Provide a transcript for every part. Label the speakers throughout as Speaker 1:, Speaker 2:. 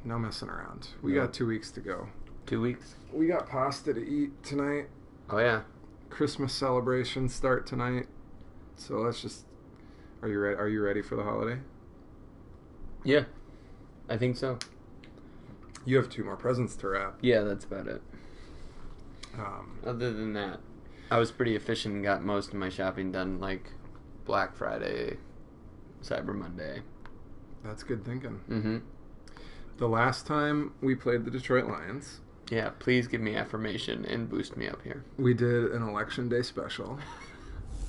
Speaker 1: No messing around. We got 2 weeks to go.
Speaker 2: 2 weeks?
Speaker 1: We got pasta to eat tonight.
Speaker 2: Oh, yeah.
Speaker 1: Christmas celebrations start tonight. So let's just... Are you ready for the holiday?
Speaker 2: Yeah. I think so.
Speaker 1: You have 2 more presents to wrap.
Speaker 2: Yeah, that's about it. Other than that, I was pretty efficient and got most of my shopping done, like Black Friday, Cyber Monday.
Speaker 1: That's good thinking.
Speaker 2: Mm-hmm.
Speaker 1: The last time we played the Detroit Lions...
Speaker 2: Yeah, please give me affirmation and boost me up here.
Speaker 1: We did an Election Day special.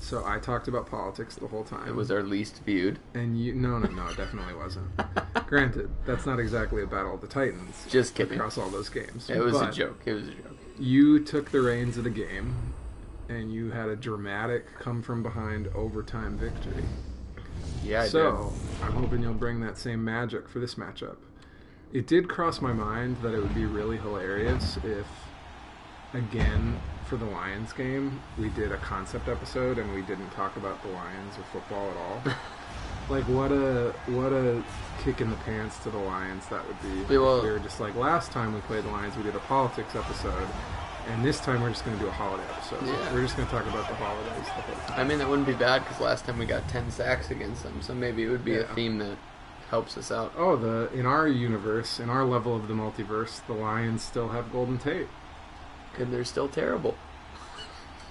Speaker 1: So I talked about politics the whole time.
Speaker 2: It was our least viewed.
Speaker 1: And you... No, it definitely wasn't. Granted, that's not exactly a battle of the Titans.
Speaker 2: Just kidding.
Speaker 1: Across all those games.
Speaker 2: It was a joke. It was a joke.
Speaker 1: You took the reins of the game, and you had a dramatic come-from-behind overtime victory.
Speaker 2: Yeah, I did.
Speaker 1: So, I'm hoping you'll bring that same magic for this matchup. It did cross my mind that it would be really hilarious if, again, for the Lions game, we did a concept episode and we didn't talk about the Lions or football at all. Like, what a kick in the pants to the Lions that would be.
Speaker 2: Yeah, well,
Speaker 1: if we were just like, last time we played the Lions, we did a politics episode, and this time we're just going to do a holiday episode.
Speaker 2: Yeah.
Speaker 1: We're just going to talk about the holidays the whole time.
Speaker 2: I mean, that wouldn't be bad because last time we got 10 sacks against them, so maybe it would be a
Speaker 1: Yeah.
Speaker 2: theme that helps us out.
Speaker 1: Oh, in our universe, in our level of the multiverse, the Lions still have Golden Tate.
Speaker 2: And they're still terrible.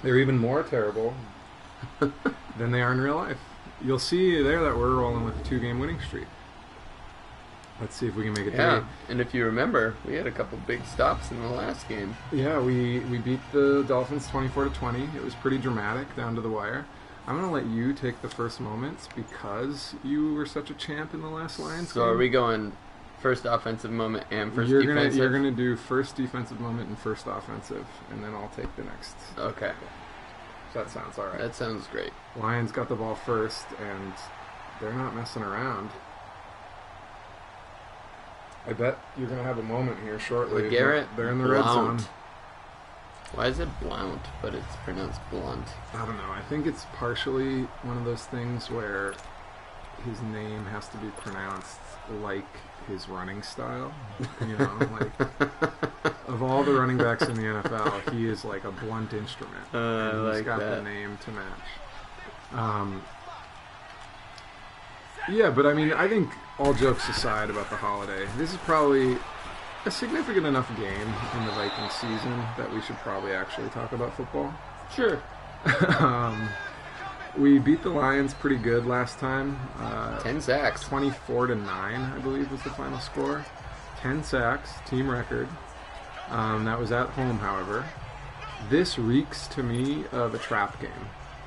Speaker 1: They're even more terrible than they are in real life. You'll see there that we're rolling with a 2-game winning streak. Let's see if we can make it 3.
Speaker 2: Yeah, and if you remember, we had a couple big stops in the last game.
Speaker 1: Yeah, we beat the Dolphins 24-20. It was pretty dramatic down to the wire. I'm going to let you take the first moments because you were such a champ in the last Lions
Speaker 2: So
Speaker 1: game.
Speaker 2: are we going first offensive moment and first defensive?
Speaker 1: You're gonna do first defensive moment and first offensive, and then I'll take the next.
Speaker 2: Okay.
Speaker 1: That sounds all right.
Speaker 2: That sounds great.
Speaker 1: Lions got the ball first, and they're not messing around. I bet you're going to have a moment here shortly.
Speaker 2: Garrett
Speaker 1: They're in the red zone.
Speaker 2: Why is it Blount, but it's pronounced Blunt?
Speaker 1: I don't know. I think it's partially one of those things where his name has to be pronounced like his running style. You know, like of all the running backs in the NFL, he is like a blunt instrument. And he's got the name to match. Yeah, but I mean, I think all jokes aside about the holiday, this is probably a significant enough game in the Vikings season that we should probably actually talk about football.
Speaker 2: Sure.
Speaker 1: We beat the Lions pretty good last time.
Speaker 2: 10 sacks.
Speaker 1: 24-9, I believe, was the final score. 10 sacks, team record. That was at home, however. This reeks to me of a trap game.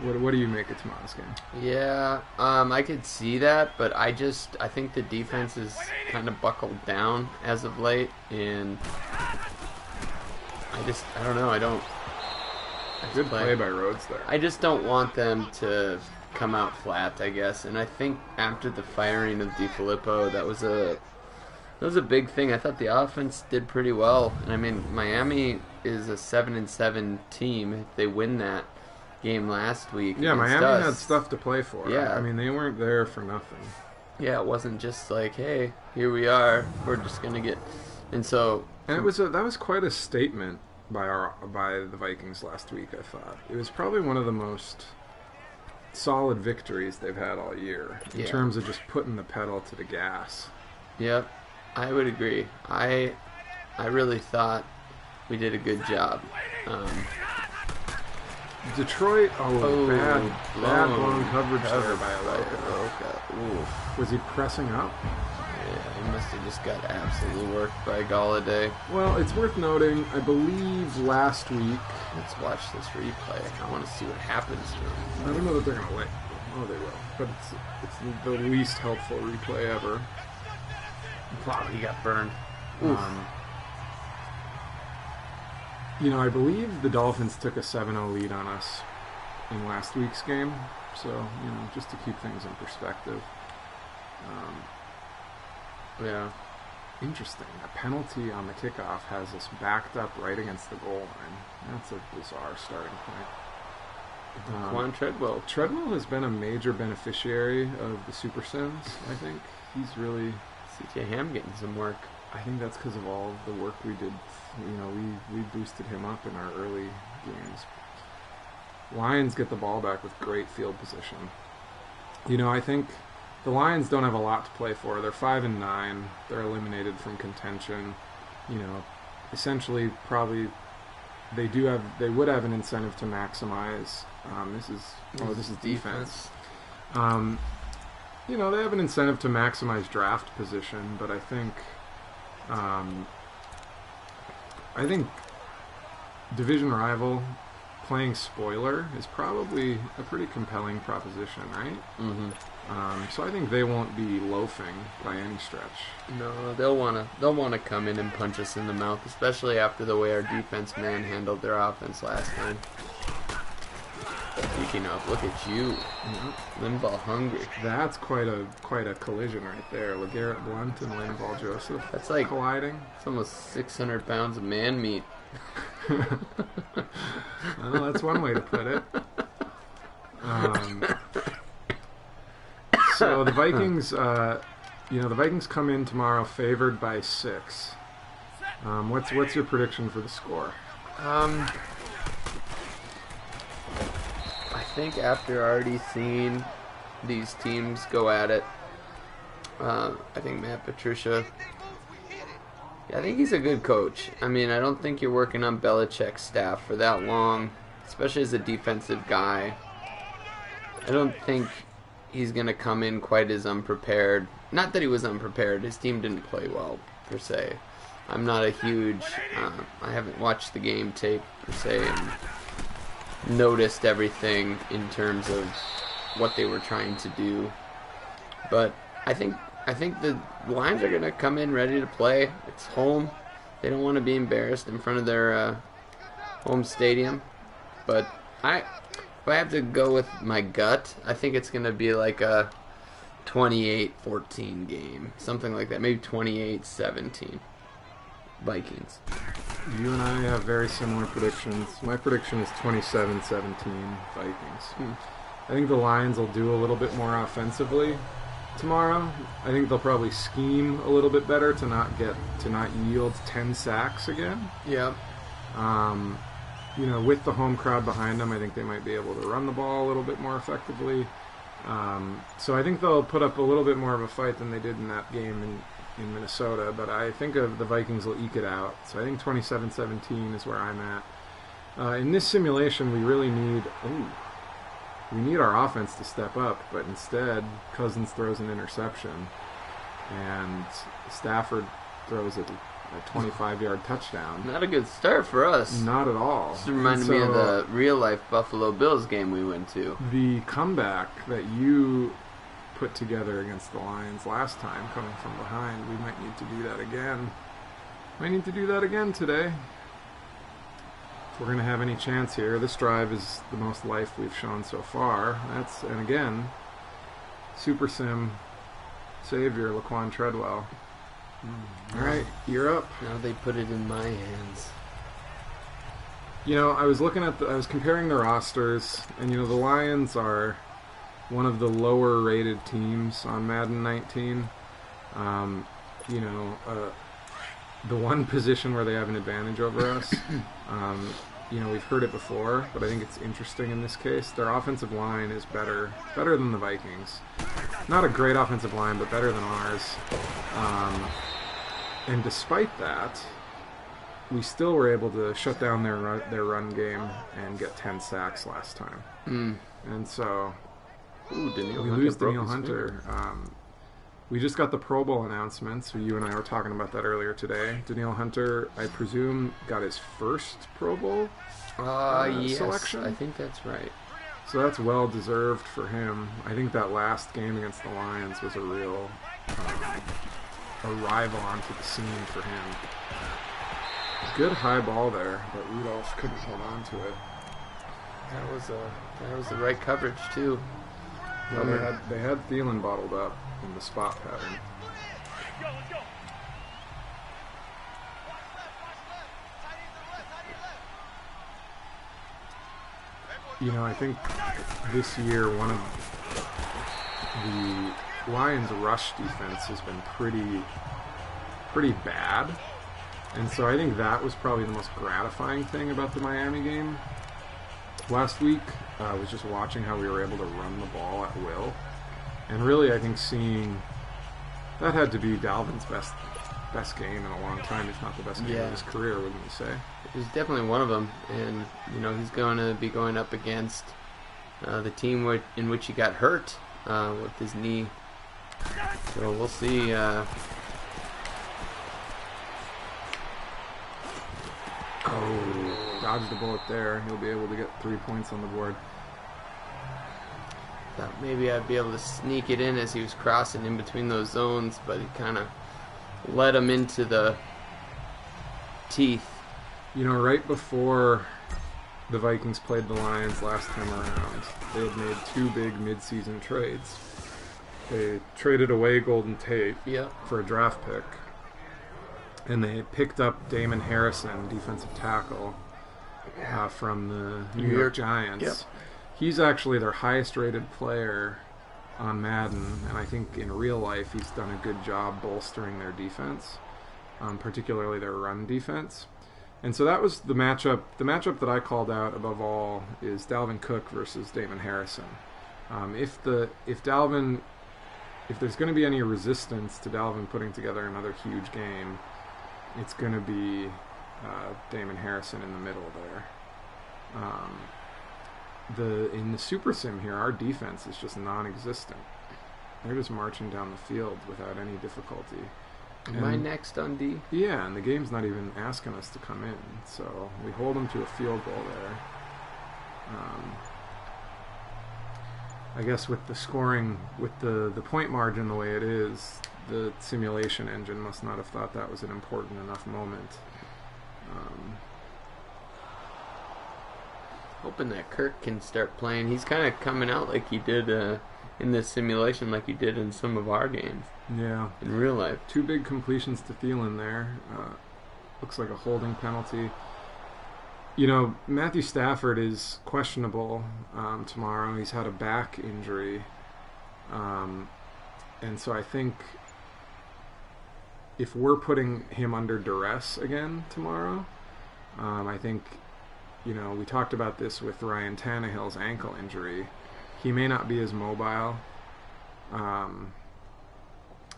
Speaker 1: What do you make of tomorrow's game?
Speaker 2: Yeah, I could see that, but I think the defense is kind of buckled down as of late, and I don't know,
Speaker 1: Good play by Rhodes there.
Speaker 2: I just don't want them to come out flat, I guess, and I think after the firing of DiFilippo, that was a big thing. I thought the offense did pretty well, and I mean, Miami is a 7-7 team. If they win that game last week,
Speaker 1: yeah, Miami
Speaker 2: us,
Speaker 1: had stuff to play for.
Speaker 2: Yeah,
Speaker 1: I mean, they weren't there for nothing.
Speaker 2: Yeah, it wasn't just like, hey, here we are, we're just gonna get, and so.
Speaker 1: And that was quite a statement by the Vikings last week. I thought it was probably one of the most solid victories they've had all year in terms of just putting the pedal to the gas.
Speaker 2: Yep, I would agree. I really thought we did a good job.
Speaker 1: Detroit, bad blown coverage there by
Speaker 2: Oof.
Speaker 1: Was he pressing up?
Speaker 2: Yeah, he must have just got absolutely worked by Galladay.
Speaker 1: Well, it's worth noting, I believe last week...
Speaker 2: Let's watch this replay. I want to see what happens to him.
Speaker 1: I don't know that they're going to win. Oh, they will. But it's the least helpful replay ever.
Speaker 2: Wow, he got burned.
Speaker 1: You know, I believe the Dolphins took a 7-0 lead on us in last week's game. So, you know, just to keep things in perspective.
Speaker 2: Yeah.
Speaker 1: Interesting. A penalty on the kickoff has us backed up right against the goal line. That's a bizarre starting point.
Speaker 2: Quan Treadwell.
Speaker 1: Treadwell has been a major beneficiary of the Super Sims, I think. He's really...
Speaker 2: CJ Ham getting some work.
Speaker 1: I think that's because of all of the work we did. You know, we boosted him up in our early games. Lions get the ball back with great field position. You know, I think the Lions don't have a lot to play for. They're 5-9. They're eliminated from contention. You know, essentially, probably they would have an incentive to maximize. This is defense. You know, they have an incentive to maximize draft position, but I think division rival playing spoiler is probably a pretty compelling proposition, right?
Speaker 2: Mm-hmm.
Speaker 1: So I think they won't be loafing by any stretch.
Speaker 2: No, they'll wanna come in and punch us in the mouth, especially after the way our defense manhandled their offense last time. Speaking of, look at you, Linval hungry.
Speaker 1: That's quite a collision right there. LeGarrette Blount and Linval Joseph.
Speaker 2: That's like
Speaker 1: colliding.
Speaker 2: It's almost 600 pounds of man meat.
Speaker 1: Well, that's one way to put it. So the Vikings, the Vikings come in tomorrow favored by 6. What's your prediction for the score?
Speaker 2: I think after already seeing these teams go at it, I think Matt Patricia, I think he's a good coach. I mean, I don't think you're working on Belichick's staff for that long, especially as a defensive guy. I don't think he's going to come in quite as unprepared. Not that he was unprepared. His team didn't play well, per se. I'm not a huge... I haven't watched the game tape, per se, and noticed everything in terms of what they were trying to do. But I think the Lions are going to come in ready to play. It's home. They don't want to be embarrassed in front of their home stadium. But if I have to go with my gut, I think it's going to be like a 28-14 game. Something like that. Maybe 28-17. Vikings.
Speaker 1: You and I have very similar predictions. My prediction is 27-17 Vikings. I think the Lions will do a little bit more offensively tomorrow. I think they'll probably scheme a little bit better to not yield 10 sacks again.
Speaker 2: Yeah.
Speaker 1: With the home crowd behind them, I think they might be able to run the ball a little bit more effectively. So I think they'll put up a little bit more of a fight than they did in that game in Minnesota, but I think the Vikings will eke it out. So I think 27-17 is where I'm at. In this simulation, we really need our offense to step up, but instead, Cousins throws an interception, and Stafford throws a 25-yard touchdown.
Speaker 2: Not a good start for us.
Speaker 1: Not at all.
Speaker 2: This reminded me of the real-life Buffalo Bills game we went to.
Speaker 1: The comeback that you put together against the Lions last time, coming from behind, we might need to do that again. Might need to do that again today. If we're going to have any chance here, this drive is the most life we've shown so far. And again, Super Sim savior Laquan Treadwell. All right, you're up.
Speaker 2: Now they put it in my hands.
Speaker 1: I was comparing the rosters, and the Lions are one of the lower rated teams on Madden 19. The one position where they have an advantage over us. We've heard it before, but I think it's interesting in this case. Their offensive line is better than the Vikings. Not a great offensive line, but better than ours. And despite that, we still were able to shut down their run game and get 10 sacks last time. And so we lose Danielle Hunter. We just got the Pro Bowl announcements. So you and I were talking about that earlier today. Danielle Hunter, I presume, got his first Pro Bowl selection.
Speaker 2: I think that's right.
Speaker 1: So that's well deserved for him. I think that last game against the Lions was a real arrival onto the scene for him. Good high ball there, but Rudolph couldn't hold on to it.
Speaker 2: That was the right coverage too.
Speaker 1: Well, they had Thielen bottled up in the spot pattern. I think this year one of the Lions' rush defense has been pretty pretty bad. And so I think that was probably the most gratifying thing about the Miami game last week, was just watching how we were able to run the ball at will. And really, I think seeing that had to be Dalvin's best game in a long time, if not the best game of his career, wouldn't you say?
Speaker 2: It was definitely one of them. And, he's going to be going up against the team in which he got hurt with his knee. So we'll see.
Speaker 1: Dodged the bullet there. He'll be able to get 3 points on the board.
Speaker 2: Thought maybe I'd be able to sneak it in as he was crossing in between those zones, but he kind of led him into the teeth.
Speaker 1: Right before the Vikings played the Lions last time around, they had made 2 big mid-season trades. They traded away Golden Tate for a draft pick, and they picked up Damon Harrison, defensive tackle, from the New York Giants.
Speaker 2: Yep.
Speaker 1: He's actually their highest-rated player on Madden, and I think in real life he's done a good job bolstering their defense, particularly their run defense. And so that was the matchup. The matchup that I called out above all is Dalvin Cook versus Damon Harrison. If there's going to be any resistance to Dalvin putting together another huge game, it's going to be Damon Harrison in the middle there. In the Super Sim here, our defense is just non-existent. They're just marching down the field without any difficulty.
Speaker 2: Am I next on D?
Speaker 1: Yeah, and the game's not even asking us to come in, so we hold them to a field goal there. I guess with the scoring, with the point margin the way it is, the simulation engine must not have thought that was an important enough moment.
Speaker 2: Hoping that Kirk can start playing. He's kind of coming out like he did in this simulation, like he did in some of our games.
Speaker 1: Yeah.
Speaker 2: In real life.
Speaker 1: 2 big completions to Thielen there. Looks like a holding penalty. Matthew Stafford is questionable tomorrow. He's had a back injury. And so I think if we're putting him under duress again tomorrow, I think, we talked about this with Ryan Tannehill's ankle injury. He may not be as mobile.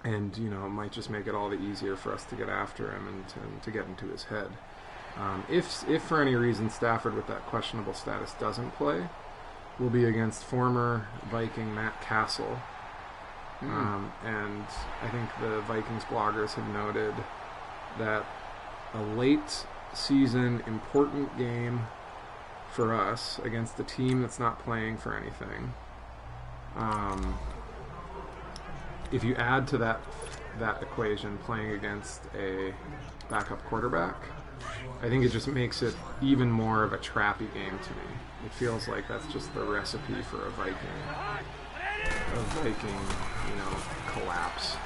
Speaker 1: And, it might just make it all the easier for us to get after him and to get into his head. If for any reason Stafford with that questionable status doesn't play, we'll be against former Viking Matt Castle. And I think the Vikings bloggers have noted that a late season important game for us against a team that's not playing for anything, if you add to that equation playing against a backup quarterback, I think it just makes it even more of a trappy game to me. It feels like that's just the recipe for a Viking collapse.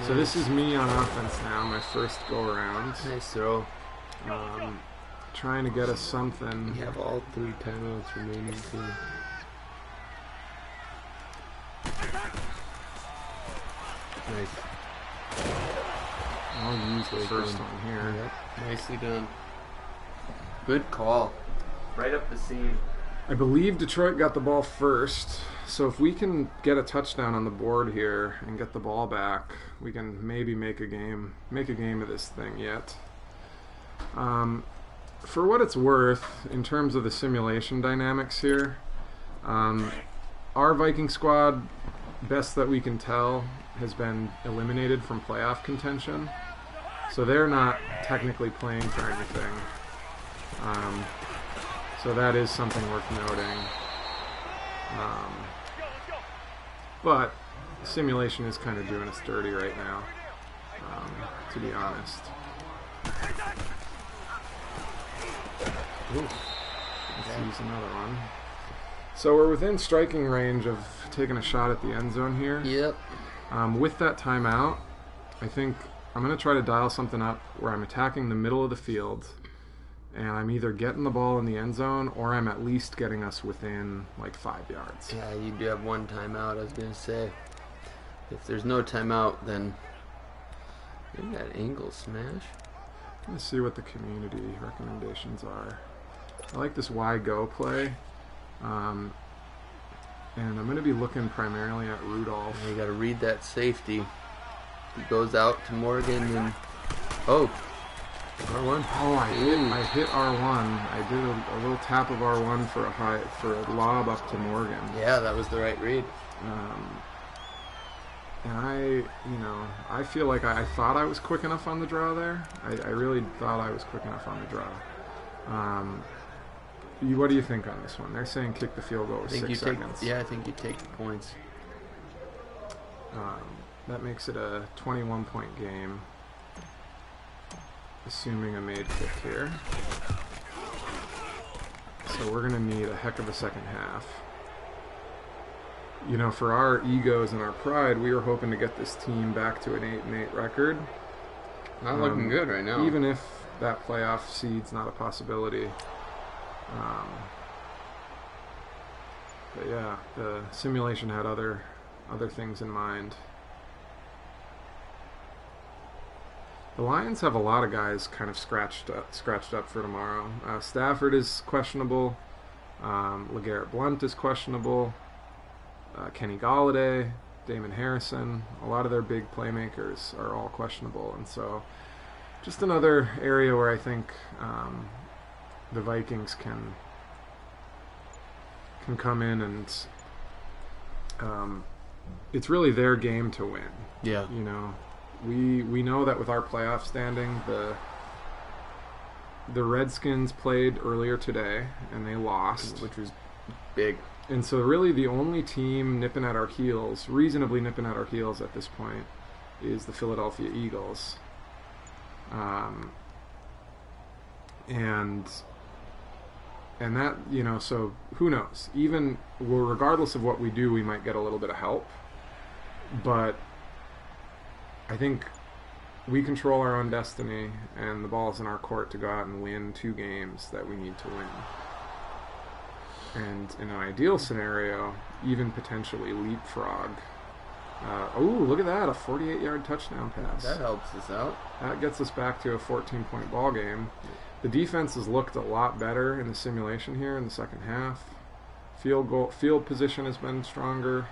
Speaker 1: So this is me on offense now, my first go around.
Speaker 2: Nice throw.
Speaker 1: Trying to get us something.
Speaker 2: You have all 3 timeouts remaining too. Nice.
Speaker 1: I'll use the first one here.
Speaker 2: Yep. Nicely done. Good call. Right up the seam.
Speaker 1: I believe Detroit got the ball first, so if we can get a touchdown on the board here and get the ball back, we can maybe make a game of this thing yet. For what it's worth, in terms of the simulation dynamics here, our Viking squad, best that we can tell, has been eliminated from playoff contention. So they're not technically playing for anything. So that is something worth noting. But the simulation is kind of doing us dirty right now, to be honest. Ooh, let's use another one. So we're within striking range of taking a shot at the end zone here.
Speaker 2: Yep.
Speaker 1: With that timeout, I think I'm going to try to dial something up where I'm attacking the middle of the field, and I'm either getting the ball in the end zone or I'm at least getting us within like 5 yards.
Speaker 2: Yeah, you do have 1 timeout, I was going to say. If there's no timeout, then Maybe that angle smash.
Speaker 1: Let's see what the community recommendations are. I like this why go play. And I'm going to be looking primarily at Rudolph.
Speaker 2: You got to read that safety. He goes out to Morgan and oh,
Speaker 1: R1. Oh, I hit R1. I did a little tap of R1 for a lob up to Morgan.
Speaker 2: yeah, that was the right read.
Speaker 1: And I feel like I thought I was quick enough on the draw there. I really thought I was quick enough on the draw. What do you think on this one? They're saying kick the field goal with 6 seconds.
Speaker 2: I think you take the points.
Speaker 1: That makes it a 21-point game, assuming a made kick here. So we're going to need a heck of a second half. You know, for our egos and our pride, we were hoping to get this team back to an 8-8 record.
Speaker 2: Not looking good right now.
Speaker 1: Even if that playoff seed's not a possibility. But yeah, the simulation had other things in mind. The Lions have a lot of guys kind of scratched up for tomorrow. Stafford is questionable. LeGarrette Blount is questionable. Kenny Golladay, Damon Harrison, a lot of their big playmakers are all questionable. And so just another area where I think the Vikings can come in and it's really their game to win.
Speaker 2: Yeah.
Speaker 1: You know, we know that with our playoff standing, the Redskins played earlier today and they lost,
Speaker 2: which was big.
Speaker 1: And so really the only team nipping at our heels, reasonably nipping at our heels at this point, is the Philadelphia Eagles. And that, you know, so who knows? Even, well, regardless of what we do, we might get a little bit of help. But I think we control our own destiny, and the ball's in our court to go out and win 2 games that we need to win. And in an ideal scenario, even potentially leapfrog. Look at that, a 48-yard touchdown pass.
Speaker 2: That helps us out.
Speaker 1: That gets us back to a 14-point ball game. The defense has looked a lot better in the simulation here in the second half. Field position has been stronger.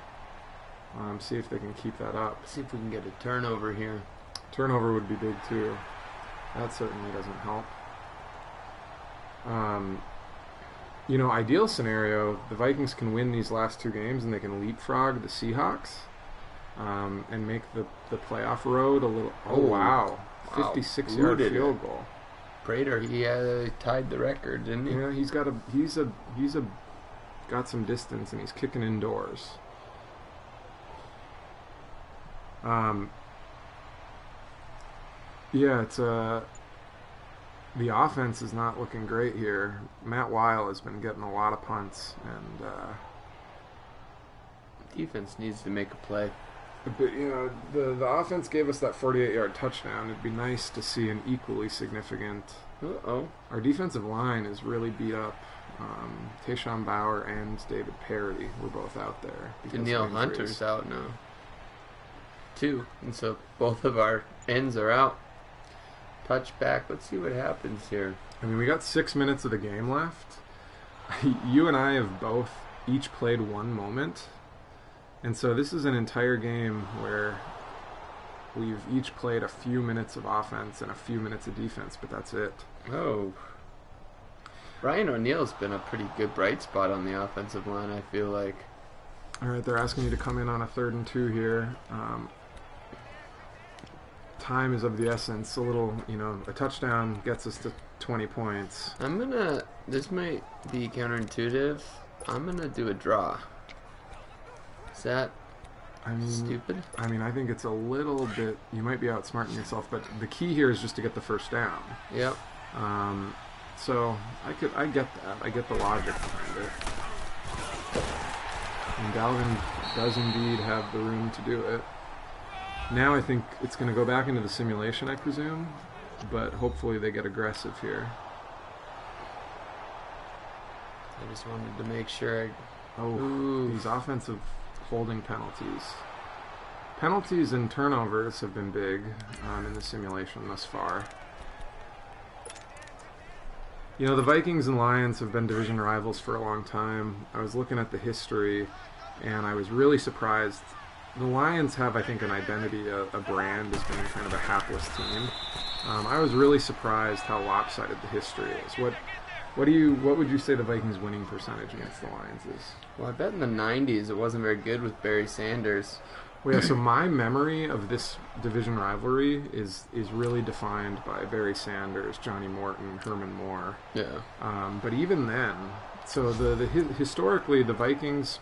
Speaker 1: See if they can keep that up.
Speaker 2: See if we can get a turnover here.
Speaker 1: Turnover would be big too. That certainly doesn't help. You know, ideal scenario, the Vikings can win these last 2 games and they can leapfrog the Seahawks and make the playoff road a little. Oh wow, 56-yard field goal.
Speaker 2: Prater, he tied the record, didn't he?
Speaker 1: Yeah, he's got some distance and he's kicking indoors. Yeah, it's the offense is not looking great here. Matt Weil has been getting a lot of punts, and
Speaker 2: defense needs to make a play.
Speaker 1: But you know, the offense gave us that 48-yard touchdown. It'd be nice to see an equally significant. Our defensive line is really beat up. Tayshaun Bauer and David Perry were both out there.
Speaker 2: Danielle Hunter's out now, too, and so both of our ends are out. Touchback. Let's see what happens here.
Speaker 1: I mean, we got 6 minutes of the game left. You and I have both each played 1 moment. And so this is an entire game where we've each played a few minutes of offense and a few minutes of defense, but that's it.
Speaker 2: Oh. Ryan O'Neal's been a pretty good bright spot on the offensive line, I feel like.
Speaker 1: All right, they're asking you to come in on a 3rd and 2 here. Time is of the essence. A touchdown gets us to 20 points.
Speaker 2: This might be counterintuitive. I'm going to do a draw. Is that stupid?
Speaker 1: I mean, I think it's a little bit, you might be outsmarting yourself, but the key here is just to get the first down.
Speaker 2: Yep.
Speaker 1: So I get that. I get the logic behind it. And Dalvin does indeed have the room to do it. Now I think it's going to go back into the simulation, I presume, but hopefully they get aggressive here.
Speaker 2: I just wanted to make sure.
Speaker 1: These offensive holding penalties Penalties and turnovers have been big in the simulation thus far. You know, the Vikings and Lions have been division rivals for a long time. I was looking at the history, and I was really surprised. The Lions have, I think, an identity, a brand as being kind of a hapless team. I was really surprised how lopsided the history is. What would you say the Vikings' winning percentage against the Lions is?
Speaker 2: Well, I bet in the 90s it wasn't very good with Barry Sanders.
Speaker 1: Well, yeah, so my memory of this division rivalry is really defined by Barry Sanders, Johnny Morton, Herman Moore.
Speaker 2: Yeah.
Speaker 1: But even then, so historically the Vikings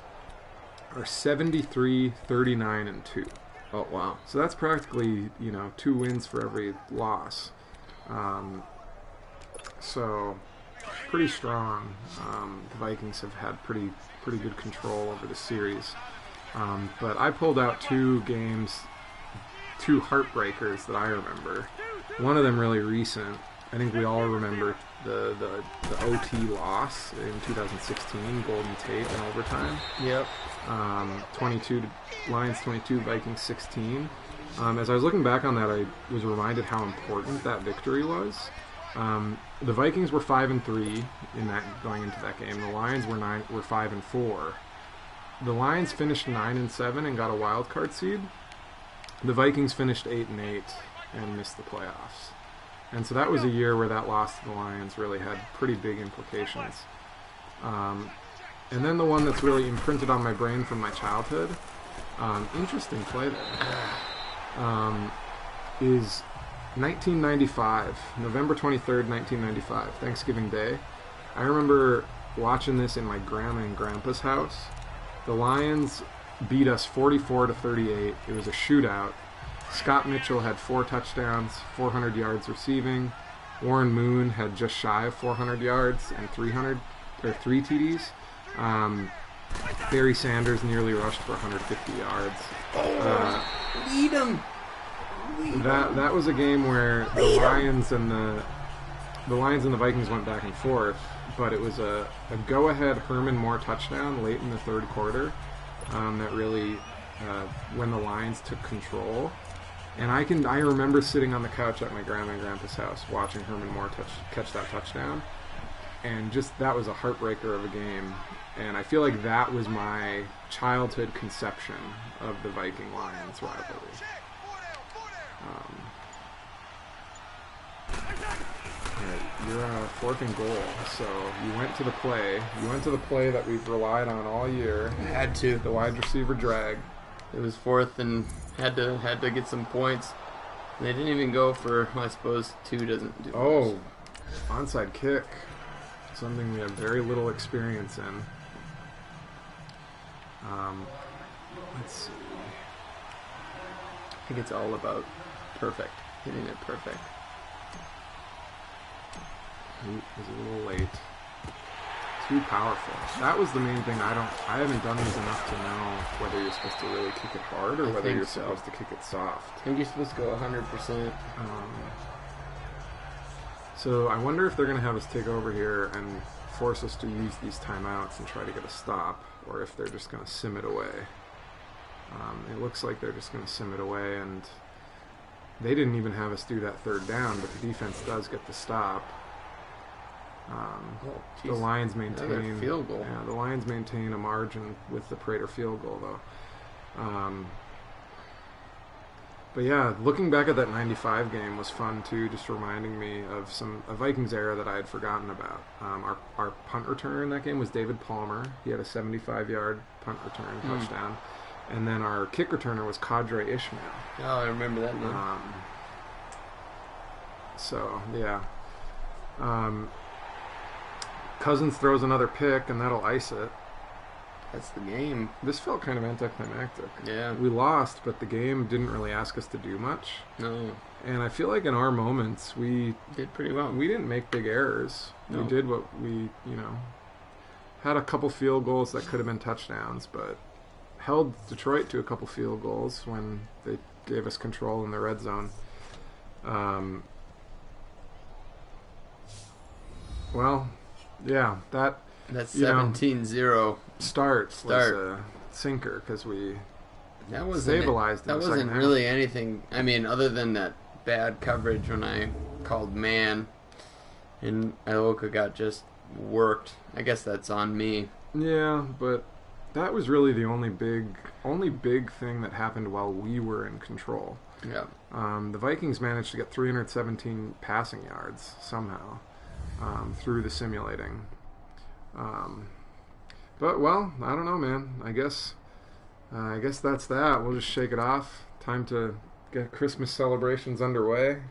Speaker 1: are 73, 39, and 2.
Speaker 2: Oh, wow.
Speaker 1: So that's practically, 2 wins for every loss. So pretty strong. The Vikings have had pretty good control over the series. But I pulled out 2 games, 2 heartbreakers that I remember. One of them really recent. I think we all remember the OT loss in 2016, Golden Tate in overtime.
Speaker 2: Yep.
Speaker 1: 22 Lions 22, Vikings 16. As I was looking back on that, I was reminded how important that victory was. The Vikings were 5-3 in that going into that game. The Lions were 5-4. The Lions finished 9-7 and got a wild card seed. The Vikings finished 8-8 and missed the playoffs. And so that was a year where that loss to the Lions really had pretty big implications. And then the one that's really imprinted on my brain from my childhood, interesting play there, is 1995, November 23rd, 1995, Thanksgiving Day. I remember watching this in my grandma and grandpa's house. The Lions beat us 44-38. It was a shootout. Scott Mitchell had 4 touchdowns, 400 yards receiving. Warren Moon had just shy of 400 yards and 3 TDs. Barry Sanders nearly rushed for 150 yards.
Speaker 2: Lead him.
Speaker 1: That was a game where the Lions and the Vikings went back and forth, but it was a go-ahead Herman Moore touchdown late in the third quarter that really when the Lions took control. And I remember sitting on the couch at my grandma and grandpa's house watching Herman Moore catch that touchdown, and just that was a heartbreaker of a game. And I feel like that was my childhood conception of the Viking-Lions rivalry. You're 4th and goal, so you went to the play. You went to the play that we've relied on all year.
Speaker 2: I had to.
Speaker 1: The wide receiver drag.
Speaker 2: It was 4th and had to get some points. And they didn't even go for, I suppose, 2 doesn't do much.
Speaker 1: Onside kick. Something we have very little experience in. Let's see.
Speaker 2: I think it's all about perfect. Hitting it perfect.
Speaker 1: It was a little late. Too powerful. That was the main thing. I haven't done these enough to know whether you're supposed to really kick it hard or whether you're supposed to kick it soft.
Speaker 2: I think you're supposed to go 100%.
Speaker 1: So I wonder if they're going to have us take over here and force us to use these timeouts and try to get a stop, or if they're just going to sim it away. It looks like they're just going to sim it away, and they didn't even have us do that 3rd down, but the defense does get the stop. The Lions maintain
Speaker 2: field goal.
Speaker 1: Yeah, the Lions maintain a margin with the Prater field goal, though. But yeah, looking back at that 95 game was fun too, just reminding me of a Vikings era that I had forgotten about. Our punt returner in that game was David Palmer. He had a 75-yard punt return touchdown. And then our kick returner was Kadre Ishmael.
Speaker 2: Oh, I remember that name.
Speaker 1: So, yeah. Cousins throws another pick, and that'll ice it.
Speaker 2: That's the game.
Speaker 1: This felt kind of anticlimactic.
Speaker 2: Yeah.
Speaker 1: We lost, but the game didn't really ask us to do much.
Speaker 2: No.
Speaker 1: And I feel like in our moments, we
Speaker 2: did pretty well.
Speaker 1: We didn't make big errors.
Speaker 2: No.
Speaker 1: We did what we, had a couple field goals that could have been touchdowns, but held Detroit to a couple field goals when they gave us control in the red zone. Well, yeah, that
Speaker 2: 17-0
Speaker 1: start was a sinker because we
Speaker 2: That wasn't
Speaker 1: stabilized.
Speaker 2: That wasn't really anything. I mean, other than that bad coverage when I called man, and Iloka got just worked. I guess that's on me.
Speaker 1: Yeah, but that was really the only big thing that happened while we were in control.
Speaker 2: Yeah.
Speaker 1: The Vikings managed to get 317 passing yards somehow through the simulating. But well, I don't know, man. I guess that's that. We'll just shake it off. Time to get Christmas celebrations underway.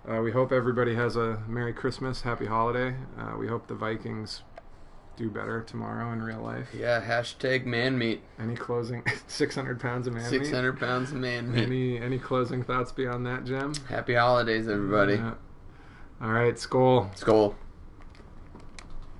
Speaker 1: We hope everybody has a Merry Christmas, Happy Holiday. We hope the Vikings do better tomorrow in real life.
Speaker 2: Yeah, hashtag man meat.
Speaker 1: Any closing 600 pounds of man
Speaker 2: 600
Speaker 1: meat?
Speaker 2: pounds of man meat.
Speaker 1: Any closing thoughts beyond that, Jim?
Speaker 2: Happy holidays, everybody.
Speaker 1: All right, Skol.
Speaker 2: Skol.